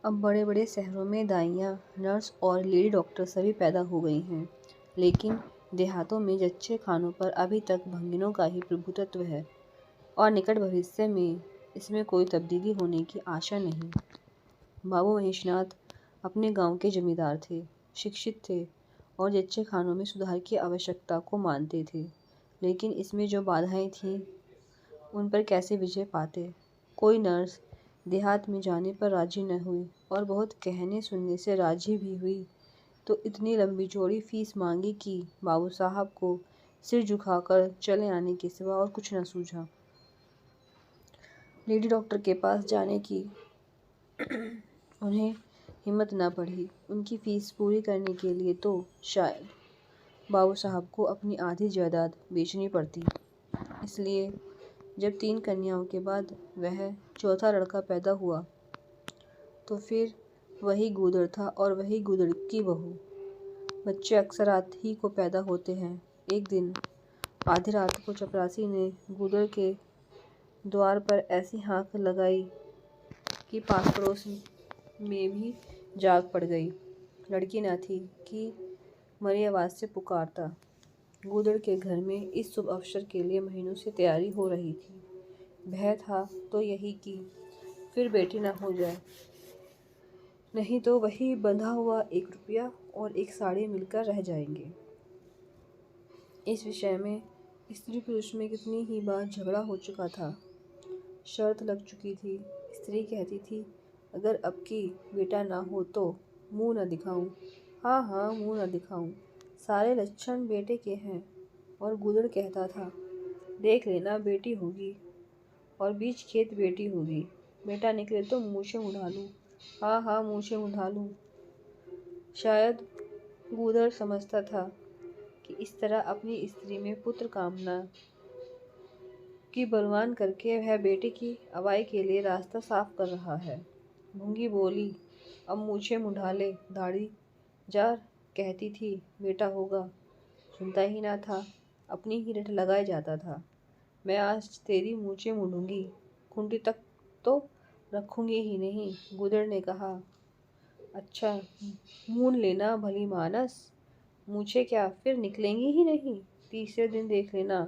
अब बड़े बड़े शहरों में दाइयाँ, नर्स और लेडी डॉक्टर सभी पैदा हो गई हैं, लेकिन देहातों में जच्चे खानों पर अभी तक भंगिनों का ही प्रभुत्व है और निकट भविष्य में इसमें कोई तब्दीली होने की आशा नहीं। बाबू महेशनाथ अपने गांव के जमींदार थे, शिक्षित थे और जच्चे खानों में सुधार की आवश्यकता को मानते थे, लेकिन इसमें जो बाधाएं थीं उन पर कैसे विजय पाते। कोई नर्स देहात में जाने पर राजी न हुई और बहुत कहने सुनने से राजी भी हुई तो इतनी लंबी चौड़ी फीस मांगी कि बाबू साहब को सिर झुकाकर चले आने के सिवा और कुछ न सूझा। लेडी डॉक्टर के पास जाने की उन्हें हिम्मत न पड़ी। उनकी फीस पूरी करने के लिए तो शायद बाबू साहब को अपनी आधी जायदाद बेचनी पड़ती। इसलिए जब 3 कन्याओं के बाद वह चौथा लड़का पैदा हुआ तो फिर वही गूदड़ था और वही गूदड़ की बहू। बच्चे अक्सर रात ही को पैदा होते हैं। एक दिन आधी रात को चपरासी ने गूदड़ के द्वार पर ऐसी हाँक लगाई कि पास पड़ोस में भी जाग पड़ गई। लड़की न थी कि मरी आवाज़ से पुकारता। गूदड़ के घर में इस शुभ अवसर के लिए महीनों से तैयारी हो रही थी। भय था तो यही कि फिर बेटी न हो जाए, नहीं तो वही बंधा हुआ 1 रुपया और 1 साड़ी मिलकर रह जाएंगे। इस विषय में स्त्री पुरुष में कितनी ही बार झगड़ा हो चुका था। शर्त लग चुकी थी। स्त्री कहती थी, अगर अब की बेटा ना हो तो मुंह न दिखाऊं। हाँ हाँ, मुंह न दिखाऊं, सारे लक्षण बेटे के हैं। और गूदड़ कहता था, देख लेना बेटी होगी और बीच खेत बेटी होगी। बेटा निकले तो मूछें उड़ा लूं। हाँ हाँ, मूछें उड़ा लूं। शायद गूदड़ समझता था कि इस तरह अपनी स्त्री में पुत्र कामना की बलवान करके वह बेटे की अवाई के लिए रास्ता साफ कर रहा है। भूंगी बोली, अब मूछें मुंढा ले, दाढ़ी जा, कहती थी बेटा होगा। सुनता ही ना था, अपनी ही रट लगाए जाता था। मैं आज तेरी मूछें मूंढूंगी, खूंटी तक तो रखूंगी ही नहीं। गूदड़ ने कहा, अच्छा मूंढ लेना भली मानस, मूछें क्या फिर निकलेंगी ही नहीं। तीसरे दिन देख लेना,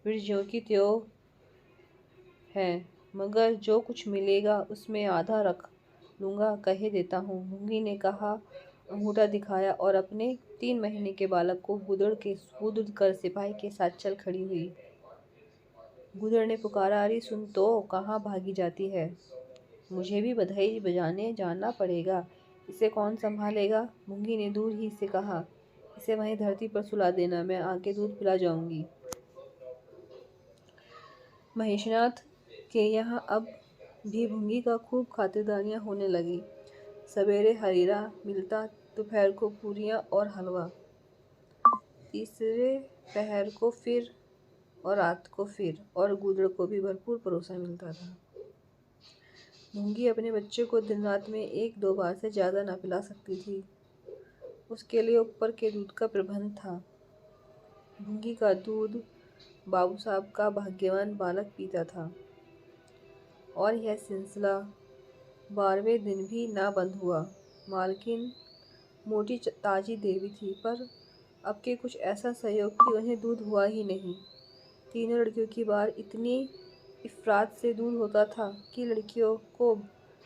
फिर ज्यों की त्यों है, मगर जो कुछ मिलेगा उसमें आधा रख लूँगा, कहे देता हूँ। मूंगी ने कहा, अंगूठा दिखाया और अपने 3 महीने के बालक को गूदड़ के सुपुर्द कर सिपाही के साथ चल खड़ी हुई। गूदड़ ने पुकारा, अरे सुन तो, कहाँ भागी जाती है। मुझे भी बधाई बजाने जाना पड़ेगा, इसे कौन संभालेगा। मूंगी ने दूर ही से कहा, इसे वहीं धरती पर सुला देना, मैं आके दूध पिला जाऊंगी। महेशनाथ के यहाँ अब भी भूंगी का खूब खातिरदारियाँ होने लगी। सवेरे हरीरा मिलता, दोपहर को पूरियाँ और हलवा, तीसरे पहर को फिर और रात को फिर, और गूदड़ को भी भरपूर परोसा मिलता था। भूंगी अपने बच्चे को दिन रात में 1-2 बार से ज़्यादा ना पिला सकती थी। उसके लिए ऊपर के दूध का प्रबंध था। भूंगी का दूध बाबू साहब का भाग्यवान बालक पीता था और यह सिलसिला 12वें दिन भी ना बंद हुआ। मालकिन मोटी ताजी देवी थी, पर अब के कुछ ऐसा सहयोग कि उन्हें दूध हुआ ही नहीं। तीनों लड़कियों की बार इतनी इफरात से दूध होता था कि लड़कियों को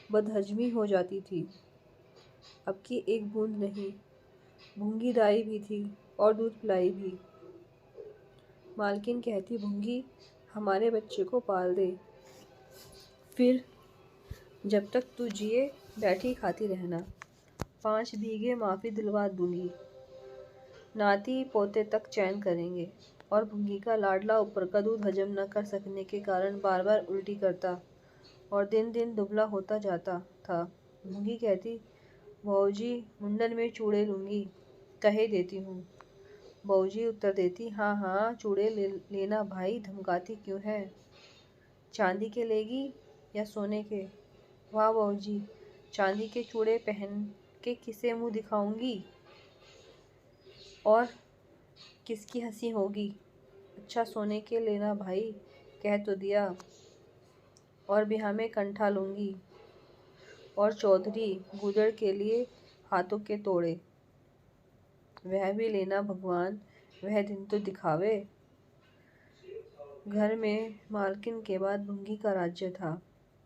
बदहजमी हो जाती थी। अब की एक बूंद नहीं। भूंगी दाई भी थी और दूध पिलाई भी। मालकिन कहती, भूंगी हमारे बच्चे को पाल दे, फिर जब तक तू जिए बैठी खाती रहना। 5 बीघे माफ़ी दिलवा दूंगी, नाती पोते तक चैन करेंगे। और भूंगी का लाडला ऊपर का दूध हजम न कर सकने के कारण बार बार उल्टी करता और दिन दिन दुबला होता जाता था। भूंगी कहती, बहूजी मुंडन में चूड़े लूँगी, कहे देती हूँ। बहूजी उत्तर देती, हाँ हाँ चूड़े लेना भाई, धमकाती क्यों है। चांदी के लेगी या सोने के। वाह बहूजी, चांदी के चूड़े पहन के किसे मुँह दिखाऊंगी और किसकी हंसी होगी। अच्छा सोने के लेना भाई, कह तो दिया, और ब्याह में कंठा लूँगी। और चौधरी गुदड़ के लिए हाथों के तोड़े। वह भी लेना भगवान, वह दिन तो दिखावे। घर में मालकिन के बाद भुंगी का राज्य था।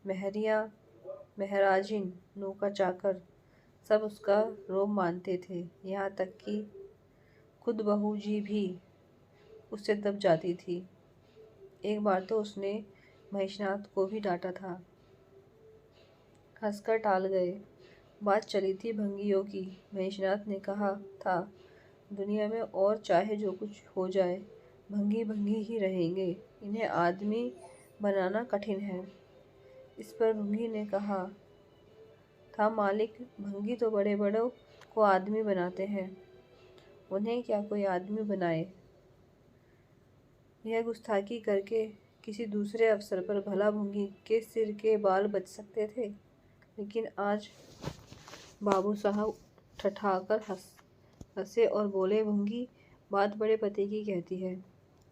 महरिया, महराजिन, नौकर चाकर सब उसका रोब मानते थे। यहाँ तक कि खुद बहू जी भी उससे दब जाती थी। एक बार तो उसने महेशनाथ को भी डांटा था। हंसकर टाल गए। बात चली थी भंगियों की। महेशनाथ ने कहा था, दुनिया में और चाहे जो कुछ हो जाए, भंगी भंगी ही रहेंगे, इन्हें आदमी बनाना कठिन है। इस पर भंगी ने कहा था, मालिक, भंगी तो बड़े बड़ों को आदमी बनाते हैं, उन्हें क्या कोई आदमी बनाए। यह गुस्ताखी करके किसी दूसरे अवसर पर भला भुंगी के सिर के बाल बच सकते थे, लेकिन आज बाबू साहब ठठाकर हंसे और बोले, भुंगी, बात बड़े पते की कहती है।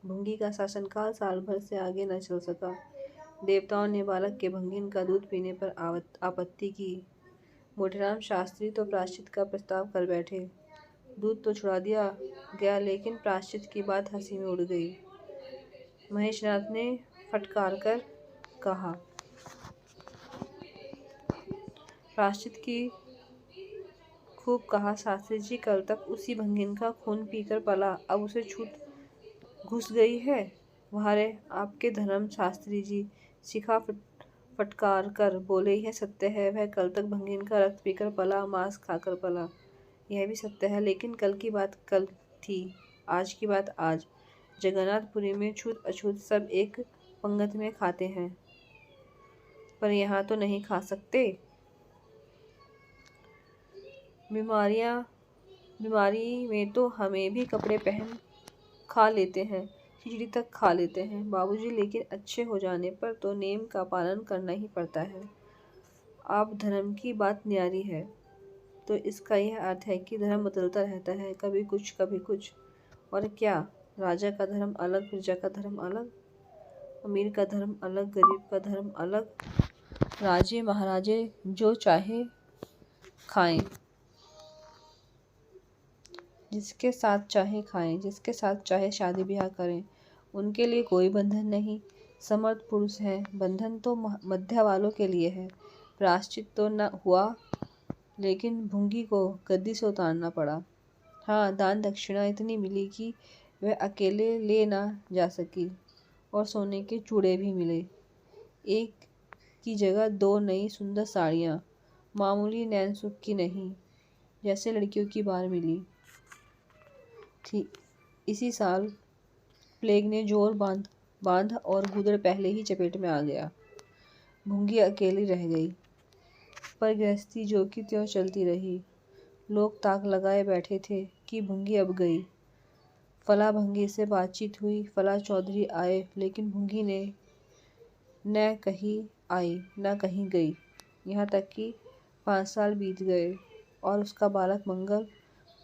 भुंगी का शासनकाल साल भर से आगे न चल सका। देवताओं ने बालक के भंगिन का दूध पीने पर आपत्ति की। मोटेराम शास्त्री तो प्रायश्चित का प्रस्ताव कर बैठे। दूध तो छुड़ा दिया गया, लेकिन प्रायश्चित की बात हंसी में उड़ गई। महेशनाथ ने फटकार कर कहा, प्रायश्चित की खूब कहा शास्त्री जी, कल तक उसी भंगिन का खून पीकर पला, अब उसे छूट घुस गई है। वारे आपके धर्म शास्त्री जी, शिखा फटकार कर बोले, यह सत्य है, वह कल तक भंगिन का रक्त पीकर पला, मांस खाकर पला। यह भी सत्य है, लेकिन कल की बात कल थी, आज की बात आज। जगन्नाथपुरी में छूत अछूत सब एक पंगत में खाते हैं, पर यहाँ तो नहीं खा सकते। बीमारी में तो हमें भी कपड़े पहन खा लेते हैं, खिचड़ी तक खा लेते हैं बाबूजी, लेकिन अच्छे हो जाने पर तो नेम का पालन करना ही पड़ता है। आप धर्म की बात न्यारी है, तो इसका यह अर्थ है कि धर्म बदलता रहता है, कभी कुछ कभी कुछ। और क्या, राजा का धर्म अलग, प्रजा का धर्म अलग, अमीर का धर्म अलग, गरीब का धर्म अलग। राजे महाराजे जो चाहे खाएं, जिसके साथ चाहे खाएं, जिसके साथ चाहे शादी ब्याह करें, उनके लिए कोई बंधन नहीं। समर्थ पुरुष हैं, बंधन तो मध्या वालों के लिए है। प्रायश्चित तो न हुआ, लेकिन भुंगी को गद्दी से उतारना पड़ा। हाँ, दान दक्षिणा इतनी मिली कि वह अकेले ले ना जा सकी, और सोने के चूड़े भी मिले। एक की जगह 2 नई सुंदर साड़ियाँ, मामूली नैन सुख की नहीं, जैसे लड़कियों की बार मिली थी। इसी साल प्लेग ने जोर बांध और गुदड़ पहले ही चपेट में आ गया। भुंगी अकेली रह गई, पर गृहस्थी जो की त्यों चलती रही। लोग ताक लगाए बैठे थे कि भुंगी अब गई। फला भंगी से बातचीत हुई, फला चौधरी आए, लेकिन भुंगी ने न कहीं आई न कहीं गई। यहाँ तक कि 5 साल बीत गए और उसका बालक मंगल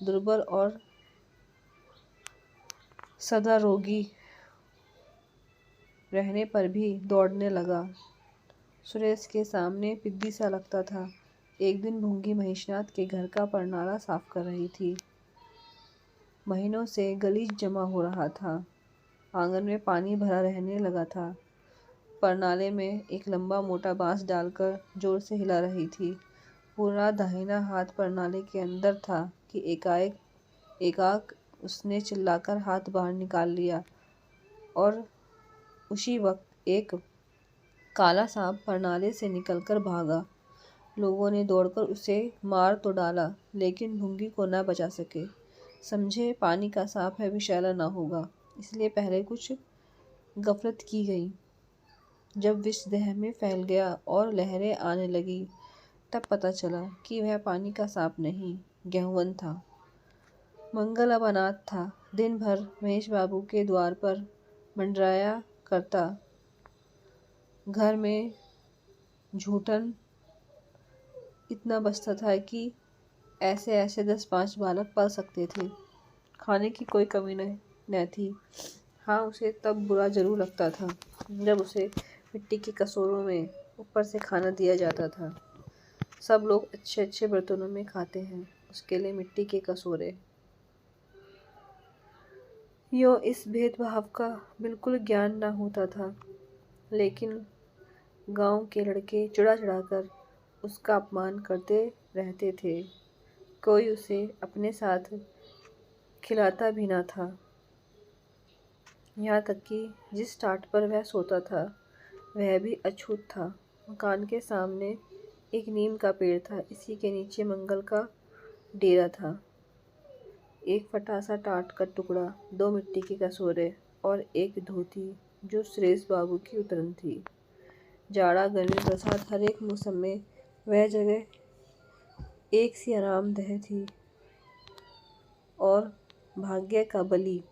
दुर्बल और सदा रोगी रहने पर भी दौड़ने लगा। सुरेश के सामने पिद्दी सा लगता था। एक दिन भुंगी महेशनाथ के घर का परनाला साफ कर रही थी। महीनों से गलीच जमा हो रहा था। आंगन में पानी भरा रहने लगा था। परनाले में एक लंबा मोटा बांस डालकर जोर से हिला रही थी। पूरा दाहिना हाथ परनाले के अंदर था कि एकाएक उसने चिल्लाकर हाथ बाहर निकाल लिया, और उसी वक्त एक काला सांप परनाले से निकलकर भागा। लोगों ने दौड़कर उसे मार तो डाला, लेकिन भुंगी को न बचा सके। समझे पानी का सांप है, विषैला न होगा, इसलिए पहले कुछ गफलत की गई। जब विष देह में फैल गया और लहरें आने लगी, तब पता चला कि वह पानी का सांप नहीं, गेहूं था। मंगल अब अनाथ था। दिन भर महेश बाबू के द्वार पर मंडराया करता। घर में झूठन इतना बचता था कि ऐसे 10-5 बालक पल सकते थे। खाने की कोई कमी न थी। हाँ, उसे तब बुरा जरूर लगता था जब उसे मिट्टी के कटोरों में ऊपर से खाना दिया जाता था। सब लोग अच्छे अच्छे बर्तनों में खाते हैं, उसके लिए मिट्टी के कटोरे। यूँ इस भेदभाव का बिल्कुल ज्ञान ना होता था, लेकिन गांव के लड़के चिढ़ा चिढ़ाकर उसका अपमान करते रहते थे। कोई उसे अपने साथ खिलाता भी ना था। यहाँ तक कि जिस टाट पर वह सोता था वह भी अछूत था। मकान के सामने एक नीम का पेड़ था, इसी के नीचे मंगल का डेरा था। एक फटा सा टाट का टुकड़ा, 2 मिट्टी के कटोरे और एक धोती जो सुरेश बाबू की उतरन थी। जाड़ा, गर्मी, बरसात, हर एक मौसम में वह जगह एक सी आरामदेह थी। और भाग्य का बली